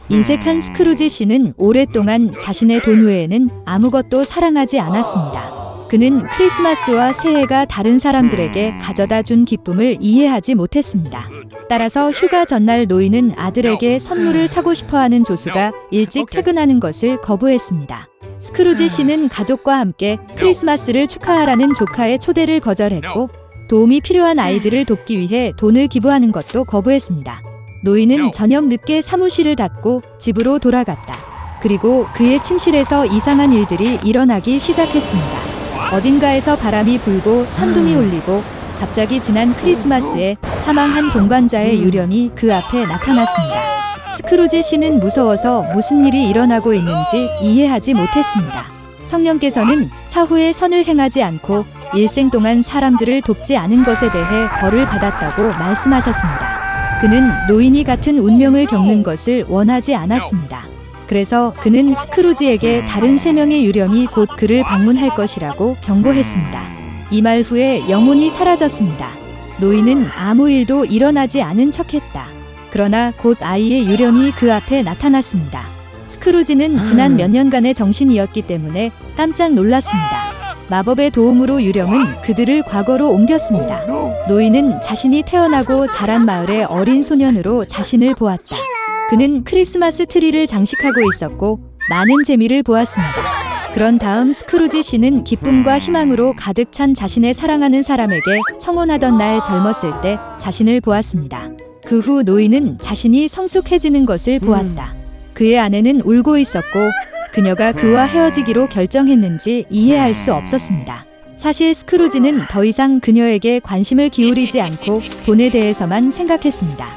인색한 스크루지 씨는 오랫동안 자신의 돈 외에는 아무것도 사랑하지 않았습니다. 그는 크리스마스와 새해가 다른 사람들에게 가져다 준 기쁨을 이해하지 못했습니다. 따라서 휴가 전날 노인은 아들에게 선물을 사고 싶어하는 조수가 일찍 퇴근하는 것을 거부했습니다. 스크루지 씨는 가족과 함께 크리스마스를 축하하라는 조카의 초대를 거절했고 도움이 필요한 아이들을 돕기 위해 돈을 기부하는 것도 거부했습니다. 노인은 저녁 늦게 사무실을 닫고 집으로 돌아갔다. 그리고 그의 침실에서 이상한 일들이 일어나기 시작했습니다. 어딘가에서 바람이 불고 천둥이 울리고 갑자기 지난 크리스마스에 사망한 동반자의 유령이 그 앞에 나타났습니다. 스크루지 씨는 무서워서 무슨 일이 일어나고 있는지 이해하지 못했습니다. 성령께서는 사후에 선을 행하지 않고 일생 동안 사람들을 돕지 않은 것에 대해 벌을 받았다고 말씀하셨습니다. 그는 노인이 같은 운명을 겪는 것을 원하지 않았습니다. 그래서 그는 스크루지에게 다른 3명의 유령이 곧 그를 방문할 것이라고 경고했습니다. 이 말 후에 영혼이 사라졌습니다. 노인은 아무 일도 일어나지 않은 척했다. 그러나 곧 아이의 유령이 그 앞에 나타났습니다. 스크루지는 지난 몇 년간의 정신이었기 때문에 깜짝 놀랐습니다. 마법의 도움으로 유령은 그들을 과거로 옮겼습니다. 노인은 자신이 태어나고 자란 마을의 어린 소년으로 자신을 보았다. 그는 크리스마스 트리를 장식하고 있었고 많은 재미를 보았습니다. 그런 다음 스크루지 씨는 기쁨과 희망으로 가득 찬 자신의 사랑하는 사람에게 청혼하던 날 젊었을 때 자신을 보았습니다. 그 후 노인은 자신이 성숙해지는 것을 보았다. 그의 아내는 울고 있었고 그녀가 그와 헤어지기로 결정했는지 이해할 수 없었습니다. 사실 스크루지는 더 이상 그녀에게 관심을 기울이지 않고 돈에 대해서만 생각했습니다.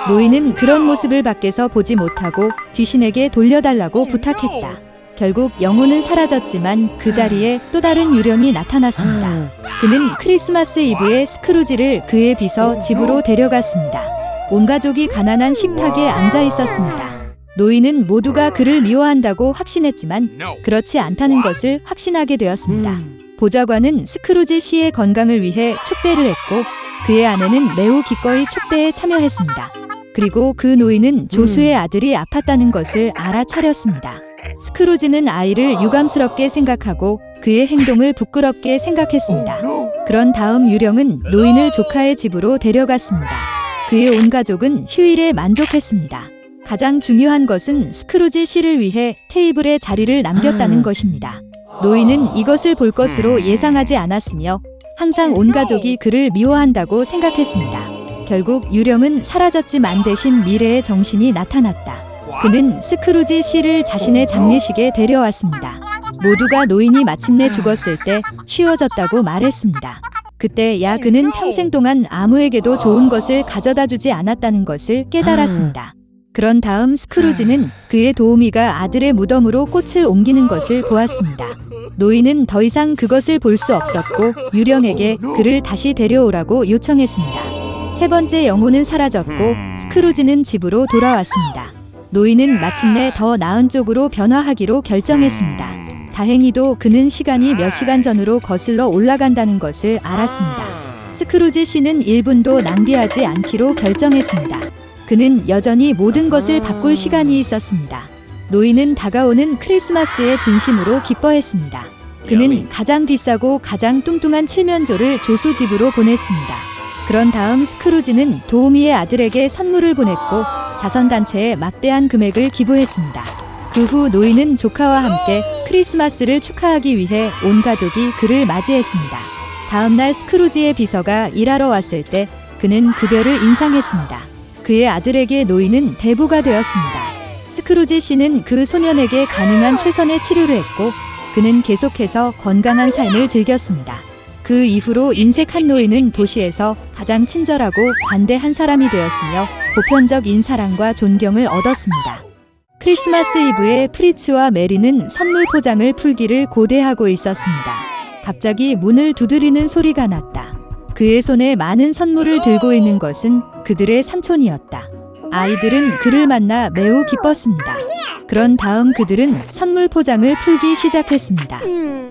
노인은 그런 모습을 밖에서 보지 못하고 귀신에게 돌려달라고 부탁했다. 결국 영혼은 사라졌지만 그 자리에 또 다른 유령이 나타났습니다. 그는 크리스마스 이브에 스크루지를 그의 빚어 집으로 데려갔습니다. 온 가족이 가난한 식탁에 앉아 있었습니다. 노인은 모두가 그를 미워한다고 확신했지만 그렇지 않다는 것을 확신하게 되었습니다. 보좌관은 스크루지 씨의 건강을 위해 축배를 했고 그의 아내는 매우 기꺼이 축배에 참여했습니다. 그리고 그 노인은 조수의 아들이 아팠다는 것을 알아차렸습니다. 스크루지는 아이를 유감스럽게 생각하고 그의 행동을 부끄럽게 생각했습니다. 그런 다음 유령은 노인을 조카의 집으로 데려갔습니다. 그의 온 가족은 휴일에 만족했습니다. 가장 중요한 것은 스크루지 씨를 위해 테이블에 자리를 남겼다는 것입니다. 노인은 이것을 볼 것으로 예상하지 않았으며 항상 온 가족이 그를 미워한다고 생각했습니다. 결국 유령은 사라졌지만 대신 미래의 정신이 나타났다. 그는 스크루지 씨를 자신의 장례식에 데려왔습니다. 모두가 노인이 마침내 죽었을 때 쉬워졌다고 말했습니다. 그때 그는 평생 동안 아무에게도 좋은 것을 가져다 주지 않았다는 것을 깨달았습니다. 그런 다음 스크루지는 그의 도우미가 아들의 무덤으로 꽃을 옮기는 것을 보았습니다. 노인은 더 이상 그것을 볼 수 없었고 유령에게 그를 다시 데려오라고 요청했습니다. 3번째 영혼은 사라졌고 스크루지는 집으로 돌아왔습니다. 노인은 마침내 더 나은 쪽으로 변화하기로 결정했습니다. 다행히도 그는 시간이 몇 시간 전으로 거슬러 올라간다는 것을 알았습니다. 스크루지 씨는 1분도 낭비하지 않기로 결정했습니다. 그는 여전히 모든 것을 바꿀 시간이 있었습니다. 노인은 다가오는 크리스마스에 진심으로 기뻐했습니다. 그는 가장 비싸고 가장 뚱뚱한 칠면조를 조수 집으로 보냈습니다. 그런 다음 스크루지는 도우미의 아들에게 선물을 보냈고 자선단체에 막대한 금액을 기부했습니다. 그 후 노인은 조카와 함께 크리스마스를 축하하기 위해 온 가족이 그를 맞이했습니다. 다음 날 스크루지의 비서가 일하러 왔을 때 그는 급여를 인상했습니다. 그의 아들에게 노인은 대부가 되었습니다. 스크루지 씨는 그 소년에게 가능한 최선의 치료를 했고 그는 계속해서 건강한 삶을 즐겼습니다. 그 이후로 인색한 노인은 도시에서 가장 친절하고 관대한 사람이 되었으며 보편적인 사랑과 존경을 얻었습니다. 크리스마스 이브에 프리츠와 메리는 선물 포장을 풀기를 고대하고 있었습니다. 갑자기 문을 두드리는 소리가 났다. 그의 손에 많은 선물을 들고 있는 것은 그들의 삼촌이었다. 아이들은 그를 만나 매우 기뻤습니다. 그런 다음 그들은 선물 포장을 풀기 시작했습니다.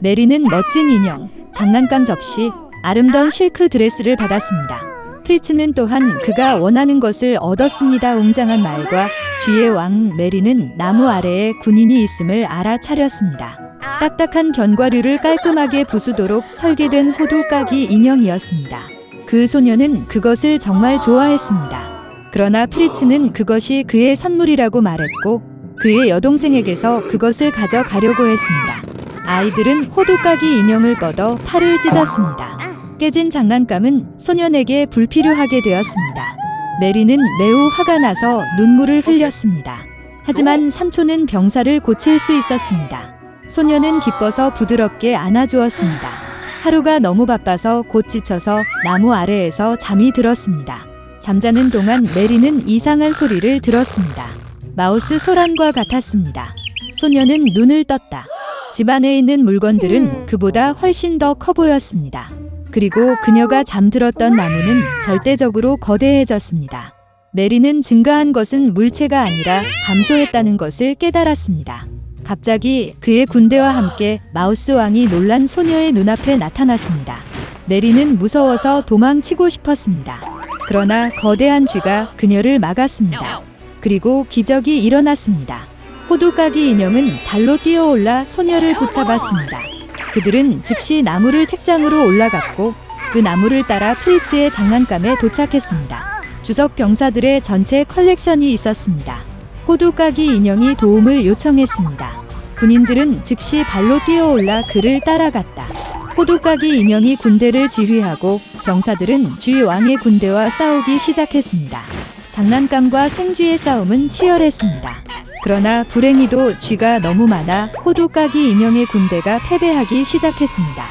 메리는 멋진 인형, 장난감 접시, 아름다운 실크 드레스를 받았습니다. 프리츠는 또한 그가 원하는 것을 얻었습니다. 웅장한 말과 쥐의 왕 메리는 나무 아래에 군인이 있음을 알아차렸습니다. 딱딱한 견과류를 깔끔하게 부수도록 설계된 호두까기 인형이었습니다. 그 소녀는 그것을 정말 좋아했습니다. 그러나 프리츠는 그것이 그의 선물이라고 말했고 그의 여동생에게서 그것을 가져가려고 했습니다. 아이들은 호두까기 인형을 뻗어 팔을 찢었습니다. 깨진 장난감은 소년에게 불필요하게 되었습니다. 메리는 매우 화가 나서 눈물을 흘렸습니다. 하지만 삼촌은 병사를 고칠 수 있었습니다. 소년은 기뻐서 부드럽게 안아주었습니다. 하루가 너무 바빠서 곧 지쳐서 나무 아래에서 잠이 들었습니다. 잠자는 동안 메리는 이상한 소리를 들었습니다. 마우스 소란과 같았습니다. 소년은 눈을 떴다. 집 안에 있는 물건들은 그보다 훨씬 더 커 보였습니다. 그리고 그녀가 잠들었던 나무는 절대적으로 거대해졌습니다. 메리는 증가한 것은 물체가 아니라 감소했다는 것을 깨달았습니다. 갑자기 그의 군대와 함께 마우스 왕이 놀란 소녀의 눈앞에 나타났습니다. 메리는 무서워서 도망치고 싶었습니다. 그러나 거대한 쥐가 그녀를 막았습니다. 그리고 기적이 일어났습니다. 호두까기 인형은 발로 뛰어올라 소녀를 붙잡았습니다. 그들은 즉시 나무를 책장으로 올라갔고 그 나무를 따라 프리츠의 장난감에 도착했습니다. 주석 병사들의 전체 컬렉션이 있었습니다. 호두까기 인형이 도움을 요청했습니다. 군인들은 즉시 발로 뛰어올라 그를 따라갔다. 호두까기 인형이 군대를 지휘하고 병사들은 쥐 왕의 군대와 싸우기 시작했습니다. 장난감과 생쥐의 싸움은 치열했습니다. 그러나 불행히도 쥐가 너무 많아 호두까기 인형의 군대가 패배하기 시작했습니다.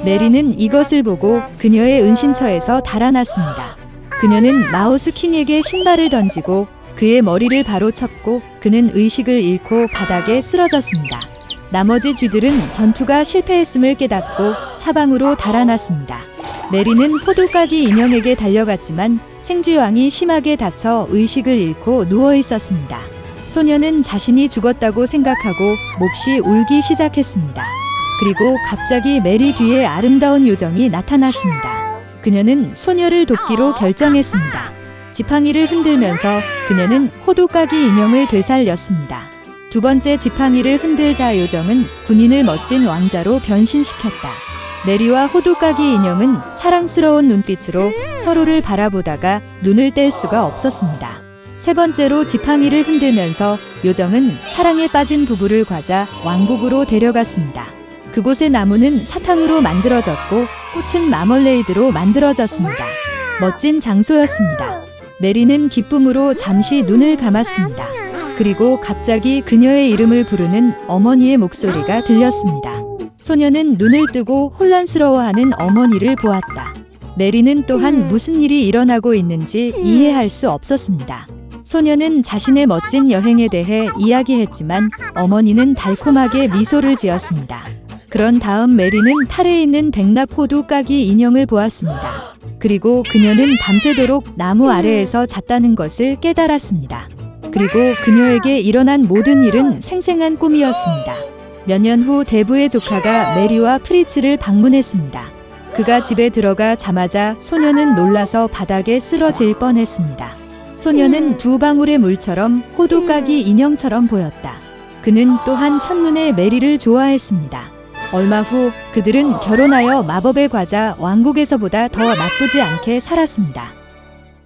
메리는 이것을 보고 그녀의 은신처에서 달아났습니다. 그녀는 마우스 킹에게 신발을 던지고 그의 머리를 바로 쳤고 그는 의식을 잃고 바닥에 쓰러졌습니다. 나머지 쥐들은 전투가 실패했음을 깨닫고 사방으로 달아났습니다. 메리는 호두까기 인형에게 달려갔지만 생쥐왕이 심하게 다쳐 의식을 잃고 누워 있었습니다. 소녀는 자신이 죽었다고 생각하고 몹시 울기 시작했습니다. 그리고 갑자기 메리 뒤에 아름다운 요정이 나타났습니다. 그녀는 소녀를 돕기로 결정했습니다. 지팡이를 흔들면서 그녀는 호두까기 인형을 되살렸습니다. 두 번째 지팡이를 흔들자 요정은 군인을 멋진 왕자로 변신시켰다. 메리와 호두까기 인형은 사랑스러운 눈빛으로 서로를 바라보다가 눈을 뗄 수가 없었습니다. 세 번째로 지팡이를 흔들면서 요정은 사랑에 빠진 부부를 과자 왕국으로 데려갔습니다. 그곳의 나무는 사탕으로 만들어졌고 꽃은 마멀레이드로 만들어졌습니다. 멋진 장소였습니다. 메리는 기쁨으로 잠시 눈을 감았습니다. 그리고 갑자기 그녀의 이름을 부르는 어머니의 목소리가 들렸습니다. 소녀는 눈을 뜨고 혼란스러워하는 어머니를 보았다. 메리는 또한 무슨 일이 일어나고 있는지 이해할 수 없었습니다. 소녀는 자신의 멋진 여행에 대해 이야기했지만 어머니는 달콤하게 미소를 지었습니다. 그런 다음 메리는 탈에 있는 백납 호두까기 인형을 보았습니다. 그리고 그녀는 밤새도록 나무 아래에서 잤다는 것을 깨달았습니다. 그리고 그녀에게 일어난 모든 일은 생생한 꿈이었습니다. 몇 년 후 대부의 조카가 메리와 프리츠를 방문했습니다. 그가 집에 들어가 자마자 소녀는 놀라서 바닥에 쓰러질 뻔했습니다. 소녀는 두 방울의 물처럼 호두까기 인형처럼 보였다. 그는 또한 첫눈에 메리를 좋아했습니다. 얼마 후 그들은 결혼하여 마법의 과자 왕국에서보다 더 나쁘지 않게 살았습니다.